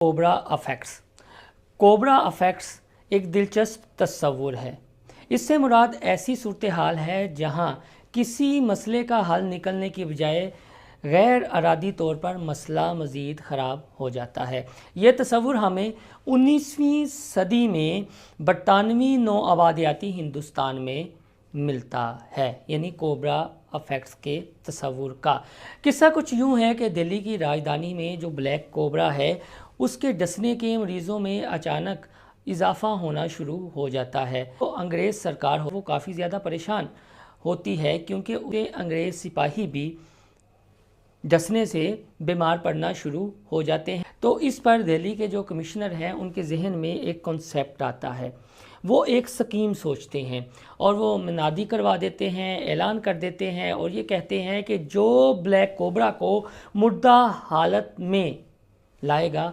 Cobra affects. Cobra affects एक दिलचस्प तस्वुर है। इससे मुराद ऐसी सूरत हाल है जहां किसी मसले का हल निकलने की बजाय गैर अरादी तौर पर मसला मज़ीद ख़राब हो जाता है। ये तस्वुर हमें 19वीं सदी में बरतानवी नौआबादियाती हिंदुस्तान में मिलता है, यानी कोबरा अफेक्ट्स के तस्वुर का। किस्सा कुछ यूँ है कि दिल्ली की राजधानी में जो ब्लैक कोबरा है उसके डसने के मरीज़ों में अचानक इजाफ़ा होना शुरू हो जाता है। तो अंग्रेज़ सरकार हो वो काफ़ी ज़्यादा परेशान होती है, क्योंकि उनके अंग्रेज़ सिपाही भी डसने से बीमार पड़ना शुरू हो जाते हैं। तो इस पर दिल्ली के जो कमिश्नर हैं उनके जहन में एक कॉन्सेप्ट आता है। वो एक स्कीम सोचते हैं और वो मुनादी करवा देते हैं, ऐलान कर देते हैं और ये कहते हैं कि जो ब्लैक कोबरा को मुर्दा हालत में लाएगा